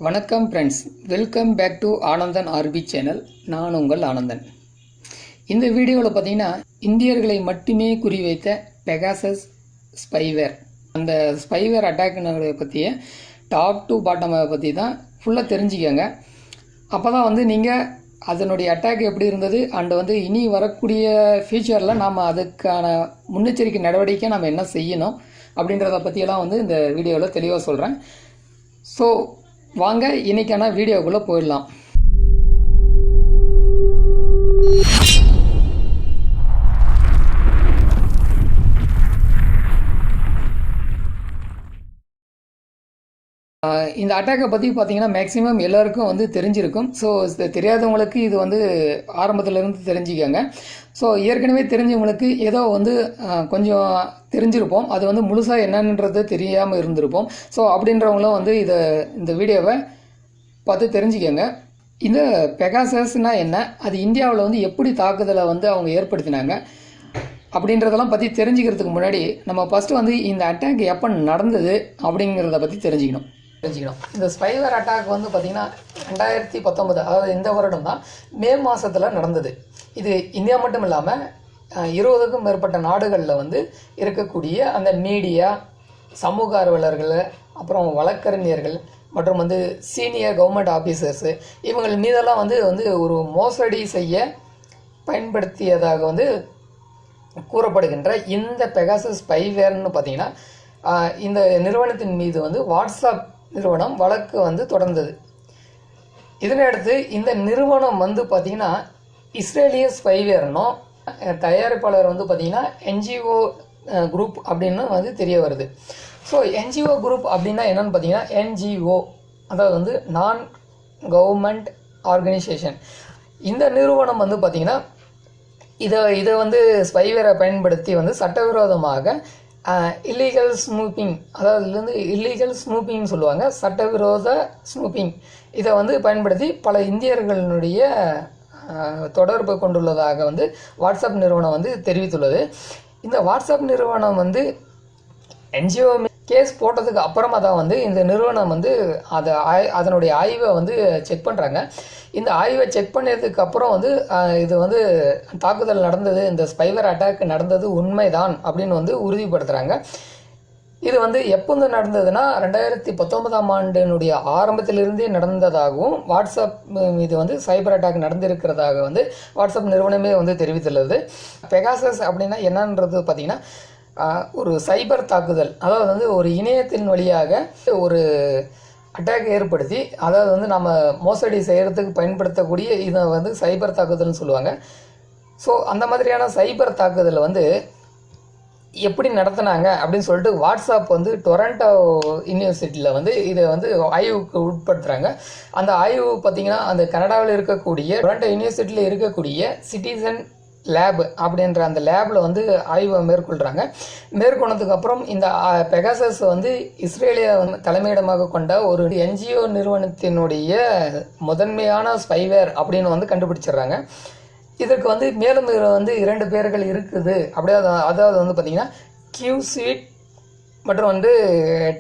வணக்கம் friends, welcome back to Anandan RP channel. நான் உங்கள் ஆனந்தன். இந்த வீடியோவில் பார்த்தீங்கன்னா இந்தியர்களை மட்டுமே குறிவைத்த பெகாசஸ் ஸ்பைவேர், அந்த ஸ்பைவேர் அட்டாக்னுடைய பற்றிய டாப் டு பாட்டமை பற்றி தான் ஃபுல்லாக தெரிஞ்சுக்கோங்க. அப்போ தான் நீங்கள் அதனுடைய அட்டாக் எப்படி இருந்தது அண்டு இனி வரக்கூடிய ஃபியூச்சரில் நாம் அதுக்கான முன்னெச்சரிக்கை நடவடிக்கை நம்ம என்ன செய்யணும் அப்படின்றத பற்றியெல்லாம் இந்த வீடியோவில் தெளிவாக சொல்கிறேன். ஸோ வாங்க இன்னைக்கான வீடியோக்குள்ளே போயிடலாம். இந்த அட்டாக்கை பற்றி பார்த்தீங்கன்னா மேக்ஸிமம் எல்லாருக்கும் தெரிஞ்சிருக்கும். ஸோ தெரியாதவங்களுக்கு இது ஆரம்பத்திலேருந்து தெரிஞ்சுக்கோங்க. ஸோ ஏற்கனவே தெரிஞ்சவங்களுக்கு ஏதோ கொஞ்சம் தெரிஞ்சிருப்போம், அது முழுசாக என்னன்றது தெரியாமல் இருந்திருப்போம். ஸோ அப்படின்றவங்களும் இந்த வீடியோவை பார்த்து தெரிஞ்சுக்கோங்க. இந்த பெகாசஸ்னால் என்ன, அது இந்தியாவில் எப்படி தாக்குதலை அவங்க ஏற்படுத்தினாங்க அப்படின்றதெல்லாம் பற்றி தெரிஞ்சுக்கிறதுக்கு முன்னாடி நம்ம ஃபஸ்ட்டு இந்த அட்டாக் எப்போ நடந்தது அப்படிங்கிறத பற்றி தெரிஞ்சுக்கணும். இந்த ஸ்பைவேர் அட்டாக் பார்த்திங்கன்னா 2019, அதாவது இந்த வருடம் தான் மே மாதத்தில் நடந்தது. இது இந்தியா மட்டும் இல்லாமல் 20க்கும் மேற்பட்ட நாடுகளில் இருக்கக்கூடிய அந்த மீடியா, சமூக ஆர்வலர்கள், அப்புறம் வழக்கறிஞர்கள் மற்றும் சீனியர் கவர்மெண்ட் ஆஃபீஸர்ஸு இவங்கள் மீதெல்லாம் ஒரு மோசடி செய்ய பயன்படுத்தியதாக கூறப்படுகின்ற இந்த பெகாசஸ் ஸ்பைவேர்னு பார்த்திங்கன்னா இந்த நிறுவனத்தின் மீது வாட்ஸ்அப் நிறுவனம் வழக்கு தொடர்ந்தது. இதனையடுத்து இந்த நிறுவனம் பார்த்திங்கன்னா இஸ்ரேலிய ஸ்பைவேர்னும் தயாரிப்பாளர் பார்த்திங்கன்னா என்ஜிஓ குரூப் அப்படின்னு தெரிய வருது. ஸோ என்ஜிஓ குரூப் அப்படின்னா என்னென்னு பார்த்தீங்கன்னா என்ஜிஓ, அதாவது நான் கவர்மெண்ட் ஆர்கனைசேஷன். இந்த நிறுவனம் பார்த்திங்கன்னா இதை ஸ்பைவேரை பயன்படுத்தி சட்டவிரோதமாக இல்லீகல் ஸ்னூப்பிங், அதாவது இதுலேருந்து இல்லீகல் ஸ்னூப்பிங்னு சொல்லுவாங்க, சட்டவிரோத ஸ்னூப்பிங், இதை பயன்படுத்தி பல இந்தியர்களுடைய தொடர்பு கொண்டுள்ளதாக வாட்ஸ்அப் நிறுவனம் தெரிவித்துள்ளது. இந்த வாட்ஸ்அப் நிறுவனம் என்ஜிஓ கேஸ் போட்டதுக்கு அப்புறமா தான் இந்த நிறுவனம் அதனுடைய ஆய்வை செக் பண்ணுறாங்க. இந்த ஆய்வை செக் பண்ணதுக்கு அப்புறம் இது தாக்குதல் நடந்தது, இந்த ஸ்பைவேர் அட்டாக் நடந்தது உண்மைதான் அப்படின்னு உறுதிப்படுத்துகிறாங்க. இது எப்போ நடந்ததுன்னா 2019ஆம் ஆண்டினுடைய ஆரம்பத்திலிருந்தே நடந்ததாகவும் வாட்ஸ்அப் இது சைபர் அட்டாக் நடந்திருக்கிறதாக வாட்ஸ்அப் நிறுவனமே தெரிவித்துள்ளது. பெகாசஸ் அப்படின்னா என்னன்றது பார்த்திங்கன்னா ஒரு சைபர் தாக்குதல், அதாவது ஒரு இணையத்தின் வழியாக ஒரு அட்டாக் ஏற்படுத்தி, அதாவது நம்ம மோசடி செய்கிறதுக்கு பயன்படுத்தக்கூடிய இதை சைபர் தாக்குதல்னு சொல்லுவாங்க. ஸோ அந்த மாதிரியான சைபர் தாக்குதல் எப்படி நடத்தினாங்க அப்படின்னு சொல்லிட்டு வாட்ஸ்அப் டொரண்டோ யூனிவர்சிட்டியில் இதை ஆய்வுக்கு உட்படுத்துகிறாங்க. அந்த ஆய்வு பார்த்திங்கன்னா அந்த கனடாவில் இருக்கக்கூடிய டொரண்டோ யூனிவர்சிட்டியில் இருக்கக்கூடிய சிட்டிசன் லேப் அப்படின்ற அந்த லேபில் ஆய்வை மேற்கொள்கிறாங்க. மேற்கொண்டதுக்கு அப்புறம் இந்த பெகாசஸ் இஸ்ரேலிய தலைமையிடமாக கொண்ட ஒரு என்ஜிஓ நிறுவனத்தினுடைய முதன்மையான ஸ்பைவேர் அப்படின்னு கண்டுபிடிச்சிடுறாங்க. இதற்கு மேலும் 2 பேர்கள் இருக்குது. அப்படியே அதாவது பார்த்திங்கன்னா கியூஸ்வீட் மற்றும்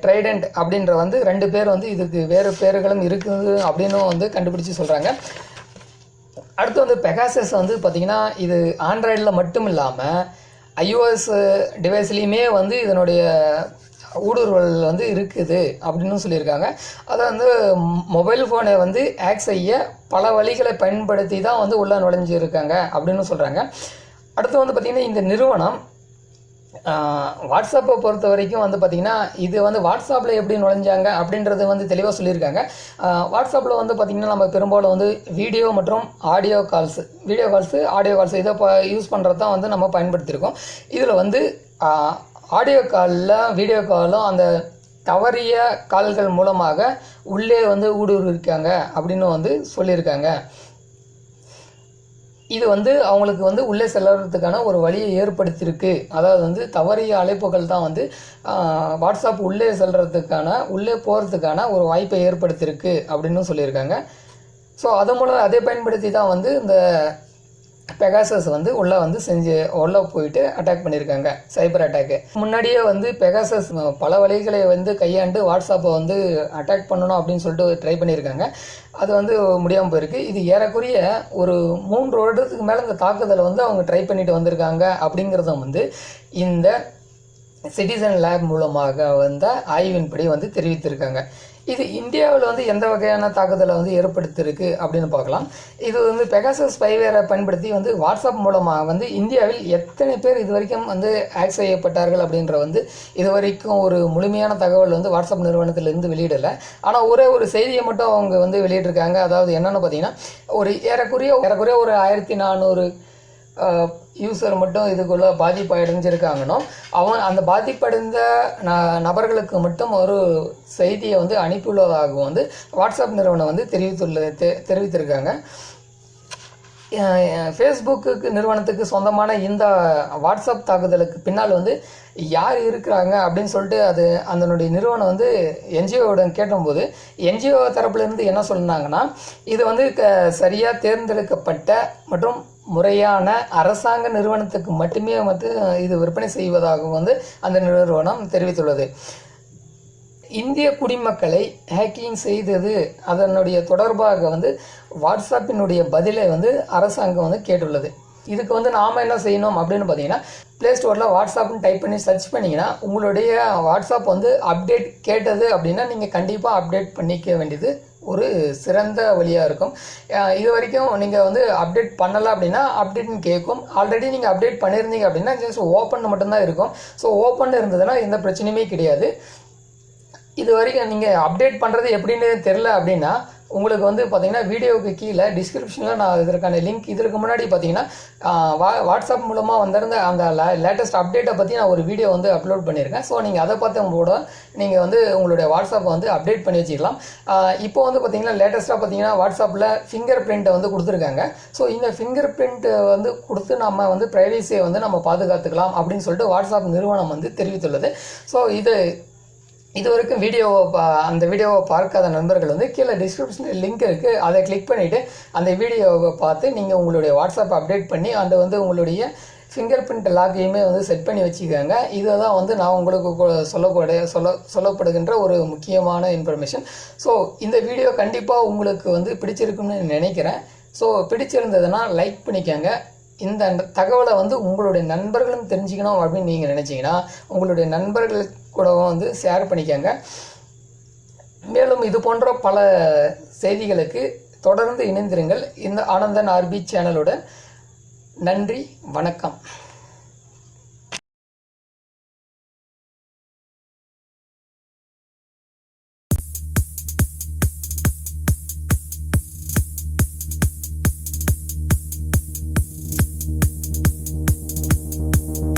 ட்ரைடன்ட் அப்படின்ற 2 பேர் இதுக்கு வேறு பேர்களும் இருக்குது அப்படின்னு கண்டுபிடிச்சி சொல்கிறாங்க. அடுத்து பெகாசஸ் பார்த்திங்கன்னா இது ஆண்ட்ராய்டில் மட்டும் இல்லாமல் iOS டிவைஸ்லேயுமே இதனுடைய ஊடுருவல் இருக்குது அப்படின்னு சொல்லியிருக்காங்க. அதை மொபைல் ஃபோனை ஹேக் செய்ய பல வழிகளை பயன்படுத்தி தான் உள்ளே நுழைஞ்சிருக்காங்க அப்படின்னு சொல்கிறாங்க. அடுத்து பார்த்திங்கன்னா இந்த நிறுவனம் வாட்ஸ்அப்பை பொறுத்த வரைக்கும் பார்த்திங்கன்னா இது வாட்ஸ்அப்பில் எப்படி நுழைஞ்சாங்க அப்படின்றது தெளிவாக சொல்லியிருக்காங்க. வாட்ஸ்அப்பில் பார்த்திங்கன்னா நம்ம பெரும்பாலும் வீடியோ மற்றும் ஆடியோ கால்ஸு இதை யூஸ் பண்ணுறது தான் நம்ம பயன்படுத்தியிருக்கோம். இதில் ஆடியோ காலில் வீடியோ காலும் அந்த தவறிய கால்கள் மூலமாக உள்ளே ஊடுருவிருக்காங்க அப்படின்னு சொல்லியிருக்காங்க. இது அவங்களுக்கு உள்ளே செல்லுறதுக்கான ஒரு வழியை ஏற்படுத்தியிருக்கு. அதாவது தவறிய அழைப்புகள் தான் வாட்ஸ்அப் உள்ளே போகிறதுக்கான ஒரு வாய்ப்பை ஏற்படுத்தியிருக்கு அப்படின்னு சொல்லியிருக்காங்க. ஸோ அது மூலம் அதை பயன்படுத்தி தான் இந்த பெகாசஸ் வந்து உள்ளே போயிட்டு அட்டாக் பண்ணியிருக்காங்க, சைபர் அட்டாக்கு. முன்னாடியே வந்து பெகாசஸ் பல வழிகளை வந்து கையாண்டு வாட்ஸ்அப்பை வந்து அட்டாக் பண்ணணும் அப்படின்னு சொல்லிட்டு ட்ரை பண்ணியிருக்காங்க. அது வந்து முடியாமல் போயிருக்கு. இது ஏறக்குறைய ஒரு 3 வருடத்துக்கு மேலே இந்த தாக்குதலை வந்து அவங்க ட்ரை பண்ணிட்டு வந்திருக்காங்க அப்படிங்கிறத வந்து இந்த சிட்டிசன் லேப் மூலமாக வந்த ஆய்வின்படி வந்து தெரிவித்திருக்காங்க. இது இந்தியாவில் வந்து எந்த வகையான தாக்குதலை வந்து ஏற்படுத்தியிருக்கு அப்படின்னு பார்க்கலாம். இது வந்து பெகாசஸ் ஸ்பைவேரை பயன்படுத்தி வந்து வாட்ஸ்அப் மூலமாக வந்து இந்தியாவில் எத்தனை பேர் இது வரைக்கும் வந்து ஹேக் செய்யப்பட்டார்கள் அப்படின்ற வந்து இது வரைக்கும் ஒரு முழுமையான தகவல் வந்து வாட்ஸ்அப் நிறுவனத்திலிருந்து வெளியிடலை. ஆனால் ஒரே ஒரு செய்தியை மட்டும் அவங்க வந்து வெளியிட்டிருக்காங்க. அதாவது என்னென்னு பார்த்தீங்கன்னா, ஏறக்குறைய ஒரு 1400 யூசர் மட்டும் இதுக்குள்ளே பாதிப்படைஞ்சிருக்காங்கன்னோ அந்த பாதிப்படைந்த நபர்களுக்கு மட்டும் ஒரு செய்தியை வந்து அனுப்பியுள்ளதாகவும் வந்து வாட்ஸ்அப் நிறுவனம் வந்து தெரிவித்திருக்காங்க. ஃபேஸ்புக்கு நிறுவனத்துக்கு சொந்தமான இந்த வாட்ஸ்அப் தாக்குதலுக்கு பின்னால் வந்து யார் இருக்கிறாங்க அப்படின்னு சொல்லிட்டு அதனுடைய நிறுவனம் வந்து என்ஜிஓவுடன் கேட்டும்போது என்ஜிஓ தரப்புலேருந்து என்ன சொன்னாங்கன்னா, இது வந்து சரியாக தேர்ந்தெடுக்கப்பட்ட மற்றும் முறையான அரசாங்க நிறுவனத்துக்கு மட்டுமே வந்து இது விற்பனை செய்வதாகவும் வந்து அந்த நிறுவனம் தெரிவித்துள்ளது. இந்திய குடிமக்களை ஹேக்கிங் செய்தது அதனுடைய தொடர்பாக வந்து வாட்ஸ்அப்பினுடைய பதிலை வந்து அரசாங்கம் வந்து கேட்டுள்ளது. இதுக்கு வந்து நாம் என்ன செய்யணும் அப்படின்னு பார்த்தீங்கன்னா, ப்ளே ஸ்டோரில் வாட்ஸ்அப்னு டைப் பண்ணி சர்ச் பண்ணிங்கன்னா உங்களுடைய வாட்ஸ்அப் வந்து அப்டேட் கேட்டது அப்படின்னா நீங்கள் கண்டிப்பாக அப்டேட் பண்ணிக்க வேண்டியது ஒரு சிறந்த வழியாக இருக்கும். இது வரைக்கும் நீங்கள் வந்து அப்டேட் பண்ணலை அப்படின்னா அப்டேட்னு கேட்கும். ஆல்ரெடி நீங்கள் அப்டேட் பண்ணியிருந்தீங்க அப்படின்னா ஜஸ்ட் ஓப்பன் மட்டும்தான் இருக்கும். ஸோ ஓப்பன் இருந்ததுன்னா எந்த பிரச்சனையுமே கிடையாது. இது வரைக்கும் நீங்கள் அப்டேட் பண்ணுறது எப்படின்னு தெரில அப்படின்னா உங்களுக்கு வந்து பார்த்தீங்கன்னா வீடியோவுக்கு கீழே டிஸ்கிரிப்ஷனில் நான் இதற்கான லிங்க், இதற்கு முன்னாடி பார்த்தீங்கன்னா வாட்ஸ்அப் மூலமாக வந்திருந்த அந்த லேட்டஸ்ட் அப்டேட்டை பற்றி நான் ஒரு வீடியோ வந்து அப்லோட் பண்ணியிருக்கேன். ஸோ நீங்கள் அதை பார்த்து கூட நீங்கள் வந்து உங்களுடைய வாட்ஸ்அப்பை வந்து அப்டேட் பண்ணி வச்சுக்கலாம். இப்போ வந்து பார்த்தீங்கன்னா லேட்டஸ்ட்டாக பார்த்தீங்கன்னா வாட்ஸ்அப்பில் ஃபிங்கர் பிரிண்ட்டை வந்து கொடுத்துருக்காங்க. ஸோ இந்த ஃபிங்கர் பிரிண்ட் வந்து கொடுத்து நம்ம வந்து ப்ரைவசியை வந்து நம்ம பாதுகாத்துக்கலாம் அப்படின்னு சொல்லிட்டு வாட்ஸ்அப் நிறுவனம் வந்து தெரிவித்துள்ளது. ஸோ இது வரைக்கும் அந்த வீடியோவை பார்க்காத நண்பர்கள் வந்து கீழே டிஸ்கிரிப்ஷனில் லிங்க் இருக்குது, அதை கிளிக் பண்ணிவிட்டு அந்த வீடியோவை பார்த்து நீங்கள் உங்களுடைய வாட்ஸ்அப் அப்டேட் பண்ணி அந்த வந்து உங்களுடைய ஃபிங்கர் பிரிண்ட் லாக்கையுமே வந்து செட் பண்ணி வச்சுக்கோங்க. இதை தான் வந்து நான் உங்களுக்கு சொல்லப்படுகின்ற ஒரு முக்கியமான இன்ஃபர்மேஷன். ஸோ இந்த வீடியோ கண்டிப்பாக உங்களுக்கு வந்து பிடிச்சிருக்குன்னு நினைக்கிறேன். ஸோ பிடிச்சிருந்ததுன்னா லைக் பண்ணிக்கோங்க. இந்த தகவலை வந்து உங்களுடைய நண்பர்களும் தெரிஞ்சுக்கணும் அப்படின்னு நீங்கள் நினச்சிங்கன்னா உங்களுடைய நண்பர்கள் கூடவும் வந்து ஷேர் பண்ணிக்கோங்க. மேலும் இது போன்ற பல செய்திகளுக்கு தொடர்ந்து இணைந்திருங்கள் இந்த ஆனந்தன் ஆர்பி சேனலுடன். நன்றி, வணக்கம்.